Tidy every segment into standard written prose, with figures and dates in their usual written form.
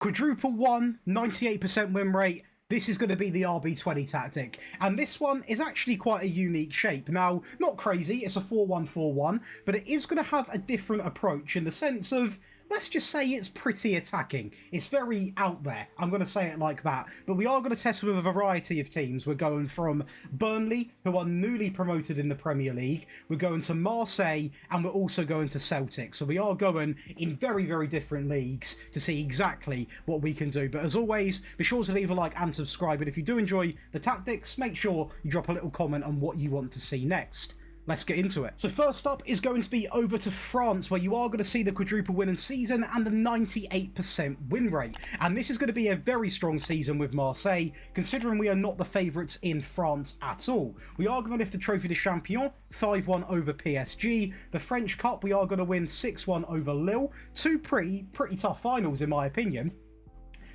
Quadruple one, 98% win rate. This is going to be the RB20 tactic. And this one is actually quite a unique shape. Now, not crazy, it's a 4-1-4-1, but it is going to have a different approach in the sense of, let's just say it's pretty attacking. It's very out there. I'm going to say it like that. But we are going to test with a variety of teams. We're going from Burnley, who are newly promoted in the Premier League. We're going to Marseille, and we're also going to Celtic. So we are going in very, very different leagues to see exactly what we can do. But as always, be sure to leave a like and subscribe. And if you do enjoy the tactics, make sure you drop a little comment on what you want to see next. Let's get into it. So first up is going to be over to France, where you are going to see the quadruple winning season and the 98% win rate. And this is going to be a very strong season with Marseille, considering we are not the favourites in France at all. We are going to lift the Trophy de Champion 5-1 over PSG. The French Cup, we are going to win 6-1 over Lille. Two pretty tough finals in my opinion.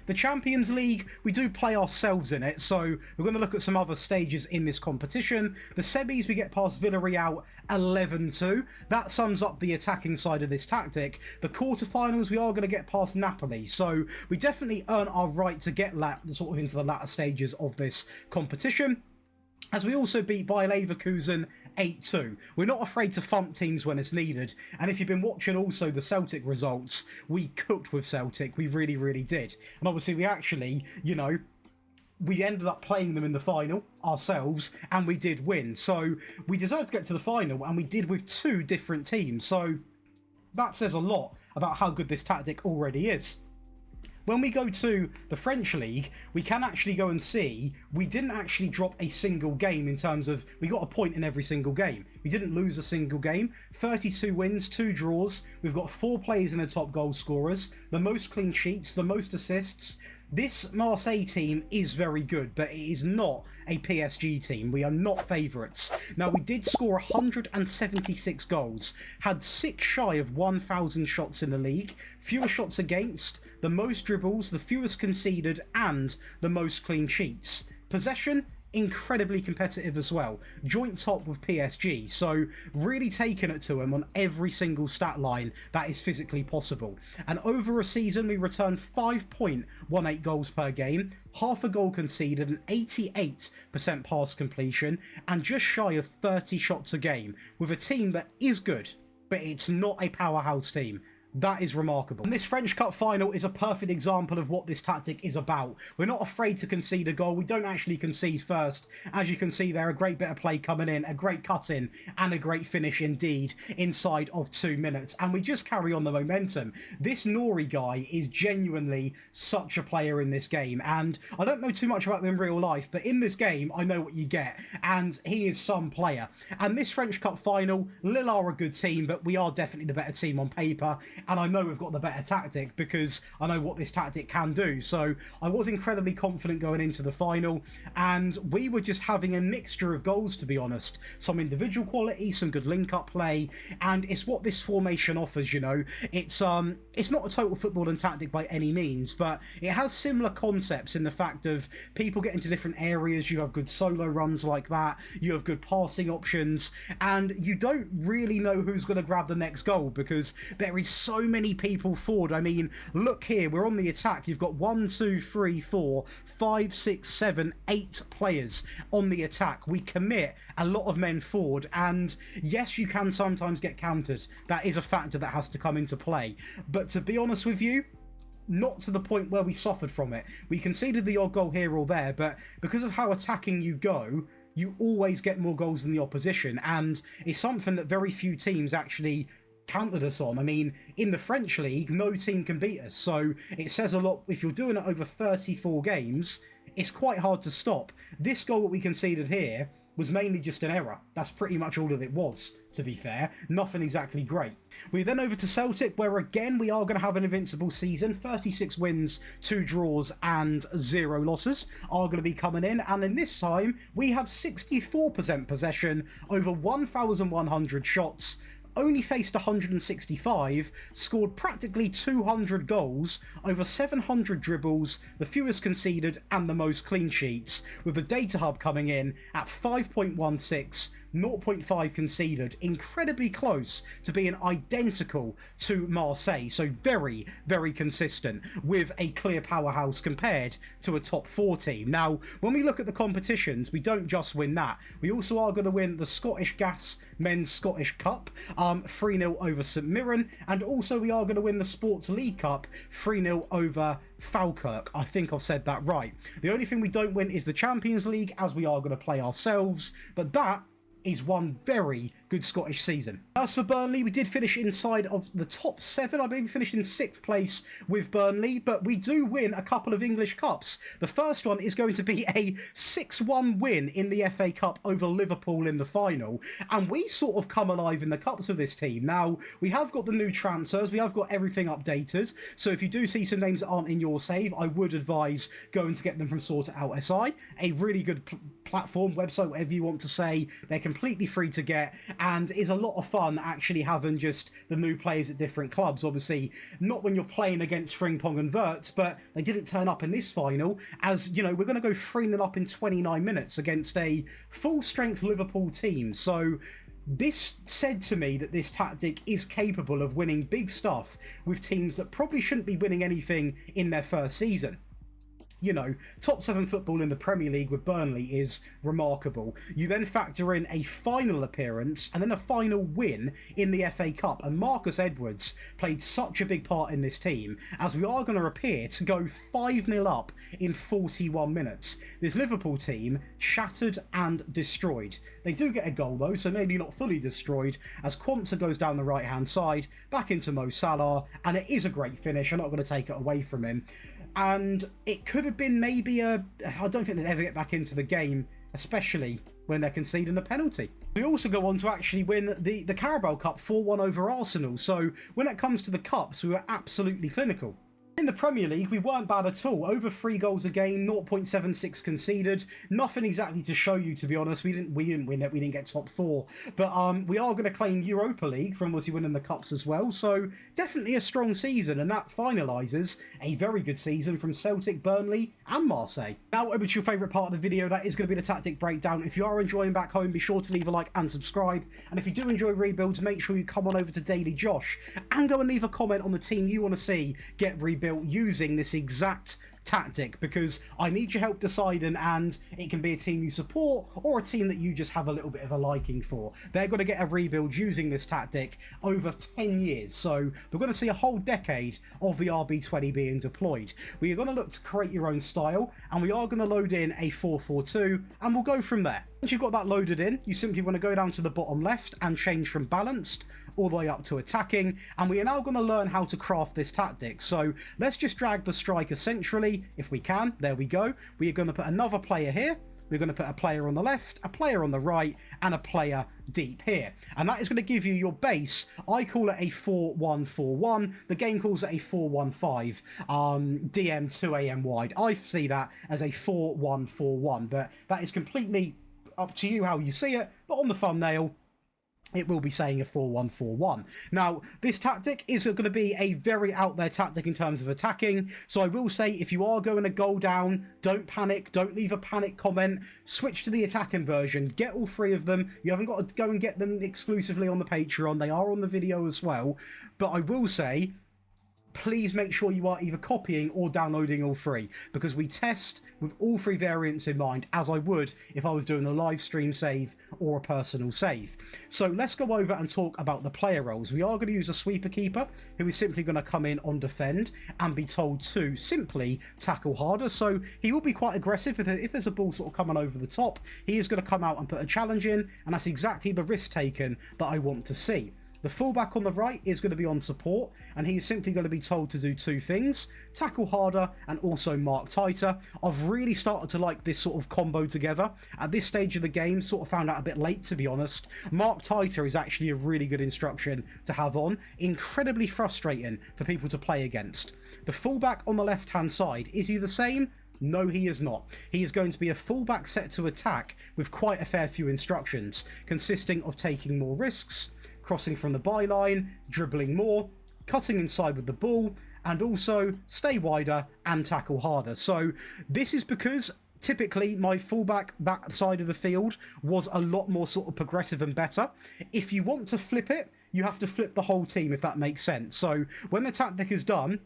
The Champions League, we do play ourselves in it, so we're going to look at some other stages in this competition. The semis, we get past Villarreal 11-2. That sums up the attacking side of this tactic. The quarterfinals, we are going to get past Napoli, so we definitely earn our right to get sort of into the latter stages of this competition. As we also beat Bayer Leverkusen 8-2. We're not afraid to thump teams when it's needed. And if you've been watching also the Celtic results, we cooked with Celtic. We really, really did. And obviously we actually, we ended up playing them in the final ourselves, and we did win. So we deserved to get to the final, and we did with two different teams. So that says a lot about how good this tactic already is. When we go to the French League, we can actually go and see we didn't actually drop a single game in terms of we got a point in every single game. We didn't lose a single game. 32 wins, 2 draws. We've got 4 players in the top goal scorers, the most clean sheets, the most assists. This Marseille team is very good, but it is not a PSG team. We are not favourites. Now, we did score 176 goals, had 6 shy of 1,000 shots in the league, fewer shots against, the most dribbles, the fewest conceded, and the most clean sheets. Possession, incredibly competitive as well. Joint top with PSG, so really taking it to them on every single stat line that is physically possible. And over a season, we returned 5.18 goals per game, half a goal conceded, an 88% pass completion, and just shy of 30 shots a game, with a team that is good, but it's not a powerhouse team. That is remarkable. And this French Cup final is a perfect example of what this tactic is about. We're not afraid to concede a goal. We don't actually concede first. As you can see there, a great bit of play coming in, a great cut-in, and a great finish indeed inside of 2 minutes. And we just carry on the momentum. This Nori guy is genuinely such a player in this game. And I don't know too much about him in real life, but in this game, I know what you get. And he is some player. And this French Cup final, Lille are a good team, but we are definitely the better team on paper. And I know we've got the better tactic because I know what this tactic can do. So I was incredibly confident going into the final, and we were just having a mixture of goals, to be honest. Some individual quality, some good link-up play, and it's what this formation offers, It's not a total footballing tactic by any means, but it has similar concepts in the fact of people get into different areas. You have good solo runs like that. You have good passing options, and you don't really know who's going to grab the next goal because there is so many people forward. I mean, look here, we're on the attack. You've got 1, 2, 3, 4, 5, 6, 7, 8 players on the attack. We commit a lot of men forward, and yes, you can sometimes get countered. That is a factor that has to come into play. But to be honest with you, not to the point where we suffered from it. We conceded the odd goal here or there, but because of how attacking you go, you always get more goals than the opposition, and it's something that very few teams actually countered us on. I mean, in the French league, no team can beat us, so it says a lot. If you're doing it over 34 games, it's quite hard to stop. This goal that we conceded here was mainly just an error. That's pretty much all that it was, to be fair. Nothing exactly great. We're then over to Celtic, where again we are going to have an invincible season. 36 wins, 2 draws and 0 losses are going to be coming in, and in this time we have 64% possession, over 1,100 shots, only faced 165, scored practically 200 goals, over 700 dribbles, the fewest conceded and the most clean sheets, with the data hub coming in at 5.16, 0.5 conceded, incredibly close to being identical to Marseille, so very, very consistent with a clear powerhouse compared to a top 4 team. Now, when we look at the competitions, we don't just win that, we also are going to win the Scottish Gas Men's Scottish Cup 3-0 over St Mirren, and also we are going to win the Sports League Cup 3-0 over Falkirk. I think I've said that right. The only thing we don't win is the Champions League, as we are going to play ourselves, but that is one very good Scottish season. As for Burnley, we did finish inside of the top 7. I believe we finished in 6th place with Burnley, but we do win a couple of English Cups. The first one is going to be a 6-1 win in the FA Cup over Liverpool in the final, and we sort of come alive in the Cups with this team. Now, we have got the new transfers, we have got everything updated, so if you do see some names that aren't in your save, I would advise going to get them from Sort It Out SI, a really good platform, website, whatever you want to say. They're completely free to get, and is a lot of fun actually having just the new players at different clubs. Obviously, not when you're playing against Frimpong and Wirtz, but they didn't turn up in this final, as, you know, we're going to go 3-0 up in 29 minutes against a full-strength Liverpool team. So this said to me that this tactic is capable of winning big stuff with teams that probably shouldn't be winning anything in their first season. You know, top 7 football in the Premier League with Burnley is remarkable. You then factor in a final appearance and then a final win in the FA Cup, and Marcus Edwards played such a big part in this team, as we are going to appear to go 5-0 up in 41 minutes. This Liverpool team shattered and destroyed. They do get a goal though, so maybe not fully destroyed, as Quansah goes down the right hand side, back into Mo Salah, and it is a great finish. I'm not going to take it away from him. And it could have been maybe I don't think they'd ever get back into the game, especially when they're conceding a penalty. We also go on to actually win the Carabao Cup 4-1 over Arsenal, so when it comes to the Cups, we were absolutely clinical. In the Premier League, we weren't bad at all. Over 3 goals a game, 0.76 conceded. Nothing exactly to show you, to be honest. We didn't win it. We didn't get top 4. But we are going to claim Europa League from obviously winning the Cups as well. So definitely a strong season, and that finalises a very good season from Celtic, Burnley and Marseille. Now over to your favourite part of the video. That is going to be the tactic breakdown. If you are enjoying back home, be sure to leave a like and subscribe. And if you do enjoy rebuilds, make sure you come on over to Daily Josh and go and leave a comment on the team you want to see get rebuilt using this exact tactic, because I need your help deciding, and it can be a team you support or a team that you just have a little bit of a liking for. They're going to get a rebuild using this tactic over 10 years, so we're going to see a whole decade of the RB20 being deployed. We are going to look to create your own style, and we are going to load in a 4-4-2, and we'll go from there. Once you've got that loaded in, you simply want to go down to the bottom left and change from balanced all the way up to attacking, and we are now going to learn how to craft this tactic. So let's just drag the striker centrally if we can. There we go. We are going to put another player here, we're going to put a player on the left, a player on the right, and a player deep here, and that is going to give you your base. I call it a 4-1-4-1. The game calls it a 4-1-5 DM 2am wide. I see that as a 4-1-4-1, but that is completely up to you how you see it. But on the thumbnail, it will be saying a 4-1-4-1. Now, this tactic is going to be a very out there tactic in terms of attacking. So I will say, if you are going a goal down, don't panic. Don't leave a panic comment. Switch to the attacking version. Get all 3 of them. You haven't got to go and get them exclusively on the Patreon. They are on the video as well. But I will say, please make sure you are either copying or downloading all 3, because we test with all 3 variants in mind, as I would if I was doing a live stream save or a personal save. So let's go over and talk about the player roles. We are going to use a sweeper keeper, who is simply going to come in on defend and be told to simply tackle harder. So he will be quite aggressive. If there's a ball sort of coming over the top, he is going to come out and put a challenge in, and that's exactly the risk taken that I want to see. The fullback on the right is going to be on support, and he's simply going to be told to do 2 things: tackle harder and also mark tighter. I've really started to like this sort of combo together. At this stage of the game, sort of found out a bit late, to be honest. Mark tighter is actually a really good instruction to have on. Incredibly frustrating for people to play against. The fullback on the left hand side, is he the same? No, he is not. He is going to be a fullback set to attack with quite a fair few instructions, consisting of taking more risks, crossing from the byline, dribbling more, cutting inside with the ball, and also stay wider and tackle harder. So this is because typically my fullback, that side of the field, was a lot more sort of progressive and better. If you want to flip it, you have to flip the whole team, if that makes sense. So when the tactic is done,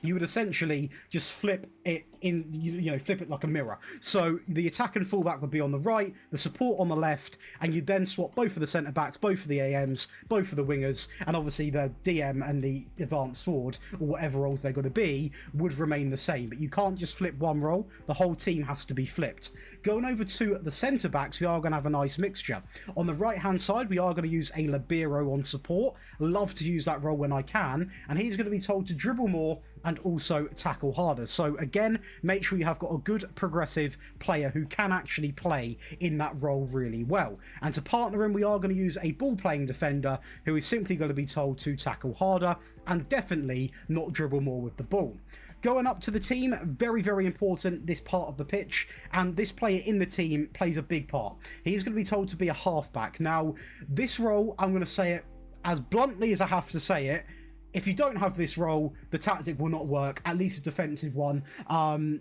you would essentially just flip it in, flip it like a mirror. So the attack and fullback would be on the right, the support on the left, and you'd then swap both of the centre-backs, both of the AMs, both of the wingers, and obviously the DM and the advanced forward, or whatever roles they're going to be, would remain the same. But you can't just flip one role, the whole team has to be flipped. Going over to the centre-backs, we are going to have a nice mixture. On the right-hand side, we are going to use a libero on support. Love to use that role when I can, and he's going to be told to dribble more and also tackle harder. So again, make sure you have got a good progressive player who can actually play in that role really well. And to partner him, we are going to use a ball-playing defender who is simply going to be told to tackle harder and definitely not dribble more with the ball. Going up to the team, very, very important, this part of the pitch, and this player in the team plays a big part. He's going to be told to be a halfback. Now, this role, I'm going to say it as bluntly as I have to say it, if you don't have this role, the tactic will not work, at least a defensive one. The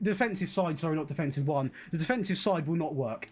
defensive side, sorry, not defensive one. The defensive side will not work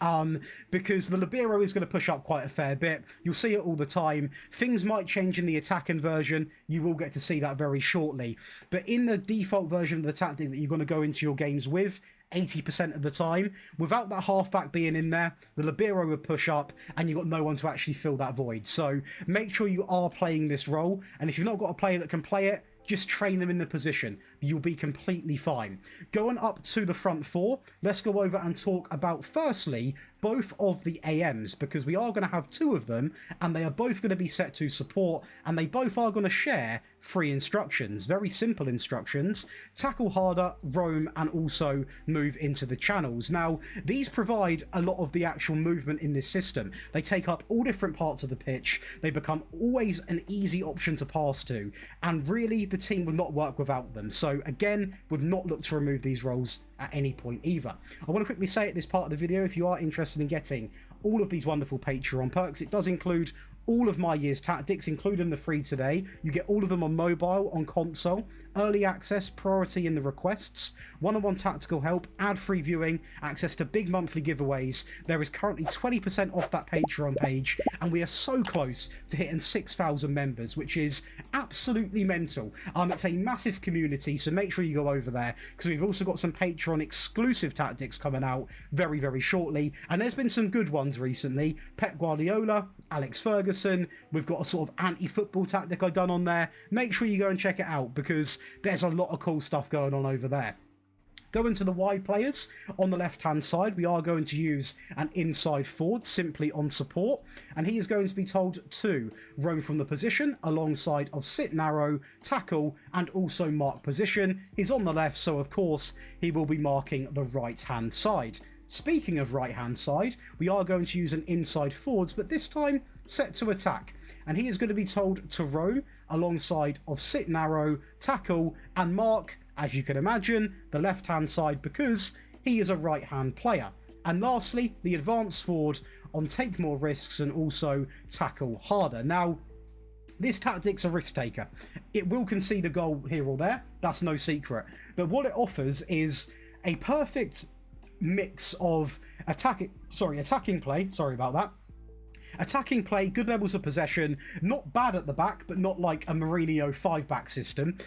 because the libero is going to push up quite a fair bit. You'll see it all the time. Things might change in the attacking version. You will get to see that very shortly. But in the default version of the tactic that you're going to go into your games with, 80% of the time, without that halfback being in there, the libero would push up and you've got no one to actually fill that void. So make sure you are playing this role, and if you've not got a player that can play it, just train them in the position. You'll be completely fine. Going up to the front four, let's go over and talk about, firstly, both of the AMs, because we are going to have two of them, and they are both going to be set to support, and they both are going to share 3 instructions. Very simple instructions: tackle harder, roam, and also move into the channels. Now, these provide a lot of the actual movement in this system. They take up all different parts of the pitch. They become always an easy option to pass to, and really, the team would not work without them. So again, would not look to remove these roles at any point either. I want to quickly say at this part of the video, if you are interested in getting all of these wonderful Patreon perks, it does include all of my year's tactics, including the free today. You get all of them on mobile, on console, early access, priority in the requests, one-on-one tactical help, ad-free viewing, access to big monthly giveaways. There is currently 20% off that Patreon page, and we are so close to hitting 6,000 members, which is absolutely mental. It's a massive community, so make sure you go over there, because we've also got some Patreon exclusive tactics coming out very, very shortly, and there's been some good ones recently. Pep Guardiola, Alex Ferguson, we've got a sort of anti-football tactic I've done on there. Make sure you go and check it out, because there's a lot of cool stuff going on over there. Going to the wide players, on the left-hand side, we are going to use an inside forward, simply on support, and he is going to be told to roam from the position alongside of sit narrow, tackle, and also mark position. He's on the left, so of course he will be marking the right-hand side. Speaking of right-hand side, we are going to use an inside forwards, but this time set to attack, and he is going to be told to roam alongside of sit narrow, tackle, and mark, as you can imagine, the left-hand side, because he is a right-hand player. And lastly, the advanced forward on take more risks and also tackle harder. Now, this tactic's a risk taker. It will concede a goal here or there, that's no secret, but what it offers is a perfect mix of attacking play, attacking play, good levels of possession, not bad at the back, but not like a Mourinho 5-back system.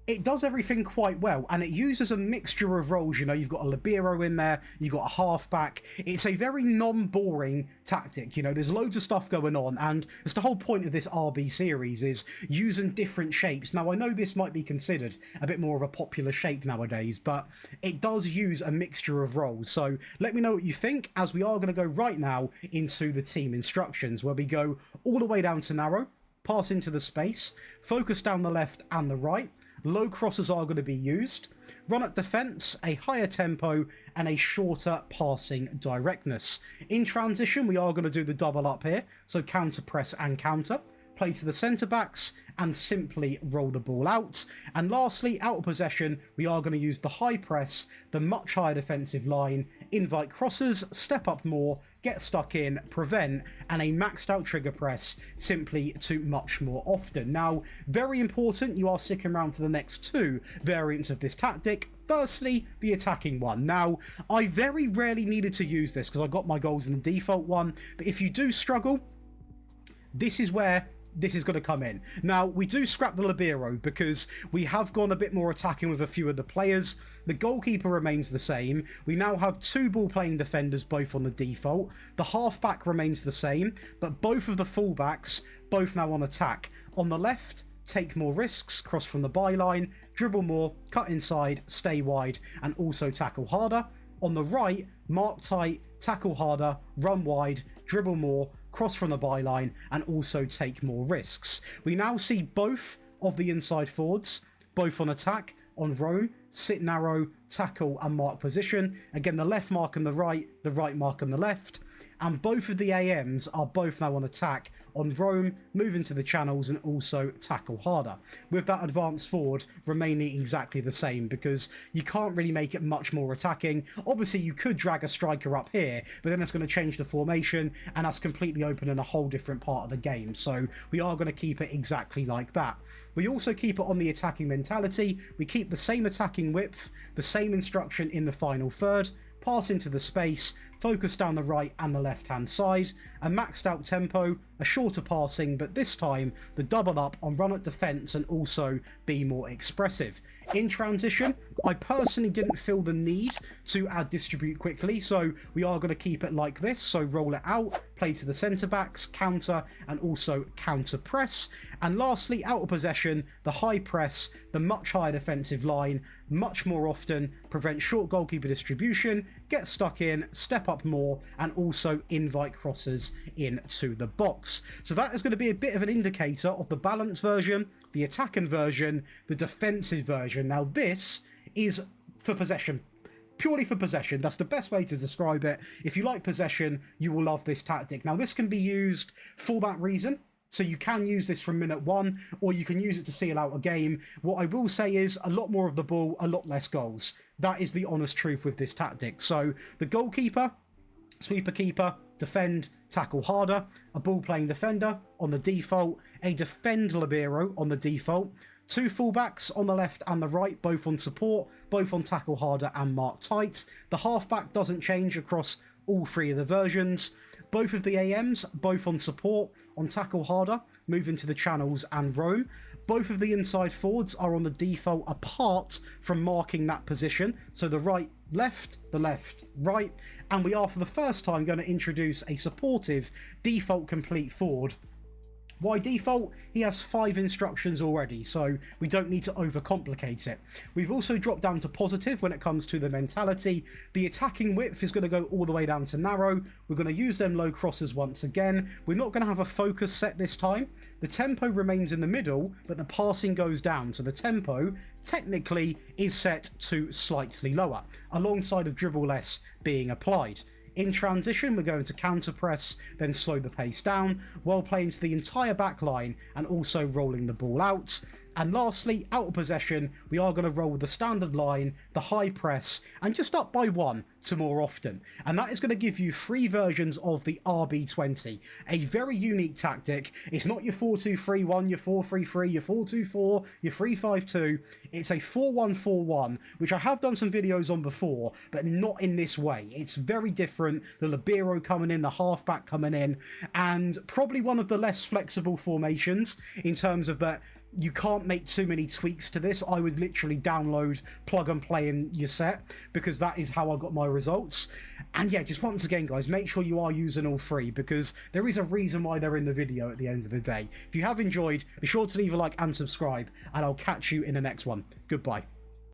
It does everything quite well, and it uses a mixture of roles. You know, you've got a libero in there, you've got a halfback. It's a very non-boring tactic. You know, there's loads of stuff going on, and it's the whole point of this RB series is using different shapes. Now, I know this might be considered a bit more of a popular shape nowadays, but it does use a mixture of roles. So let me know what you think, as we are going to go right now into the team instructions, where we go all the way down to narrow, pass into the space, focus down the left and the right. Low crosses are going to be used. Run at defence, a higher tempo, and a shorter passing directness. In transition, we are going to do the double up here, so counter press and counter. Play to the centre backs and simply roll the ball out. And lastly, out of possession, we are going to use the high press, the much higher defensive line, invite crosses, step up more, get stuck in, prevent, and a maxed out trigger press simply to much more often. Now, very important, you are sticking around for the next two variants of this tactic. Firstly, the attacking one. Now, I very rarely needed to use this because I got my goals in the default one, but if you do struggle, this is where this is going to come in. Now, we do scrap the libero because we have gone a bit more attacking with a few of the players. The goalkeeper remains the same. We now have two ball-playing defenders, both on the default. The halfback remains the same, but both of the fullbacks, both now on attack. On the left, take more risks, cross from the byline, dribble more, cut inside, stay wide, and also tackle harder. On the right, mark tight, tackle harder, run wide, dribble more, cross from the byline, and also take more risks. We now see both of the inside forwards, both on attack, on roam, sit narrow, tackle, and mark position. Again, the left mark and the right mark and the left. And both of the AMs are both now on attack, on roam, move into the channels, and also tackle harder. With that advanced forward remaining exactly the same, because you can't really make it much more attacking. Obviously, you could drag a striker up here, but then it's going to change the formation, and that's completely opening a whole different part of the game. So we are going to keep it exactly like that. We also keep it on the attacking mentality. We keep the same attacking width, the same instruction in the final third, pass into the space, focus down the right and the left hand side, a maxed out tempo, a shorter passing, but this time the double up on run at defence and also be more expressive. In transition, I personally didn't feel the need to add distribute quickly, so we are going to keep it like this. So roll it out, play to the centre backs, counter, and also counter press. And lastly, out of possession, the high press, the much higher defensive line, much more often, prevent short goalkeeper distribution, get stuck in, step up more, and also invite crosses into the box. So that is going to be a bit of an indicator of the balanced version, the attacking version, the defensive version. Now this is for possession, purely for possession. That's the best way to describe it. If you like possession, you will love this tactic. Now this can be used for that reason. So you can use this from minute one, or you can use it to seal out a game. What I will say is a lot more of the ball, a lot less goals. That is the honest truth with this tactic. So the goalkeeper, sweeper keeper, defend, tackle harder, a ball-playing defender on the default, a defend libero on the default, two fullbacks on the left and the right, both on support, both on tackle harder and mark tight. The halfback doesn't change across all three of the versions. Both of the AMs, both on support, on tackle harder, move into the channels and roam. Both of the inside forwards are on the default apart from marking that position. So the right, left, the left, right. And we are for the first time going to introduce a supportive default complete forward. Why default? He has 5 instructions already, so we don't need to overcomplicate it. We've also dropped down to positive when it comes to the mentality. The attacking width is going to go all the way down to narrow. We're going to use them low crosses once again. We're not going to have a focus set this time. The tempo remains in the middle, but the passing goes down, so the tempo technically is set to slightly lower, alongside of dribble less being applied. In transition, we're going to counter press, then slow the pace down, while playing to the entire back line and also rolling the ball out. And lastly, out of possession, we are going to roll the standard line, the high press, and just up by 1 to more often. And that is going to give you 3 versions of the RB20. A very unique tactic. It's not your 4-2-3-1, your 4-3-3, your 4-2-4, your 3-5-2. It's a 4-1-4-1, which I have done some videos on before, but not in this way. It's very different. The libero coming in, the halfback coming in, and probably one of the less flexible formations in terms of that. You can't make too many tweaks to this. I would literally download, plug and play in your set, because that is how I got my results. And yeah, just once again, guys, make sure you are using all 3, because there is a reason why they're in the video at the end of the day. If you have enjoyed, be sure to leave a like and subscribe, and I'll catch you in the next one. Goodbye.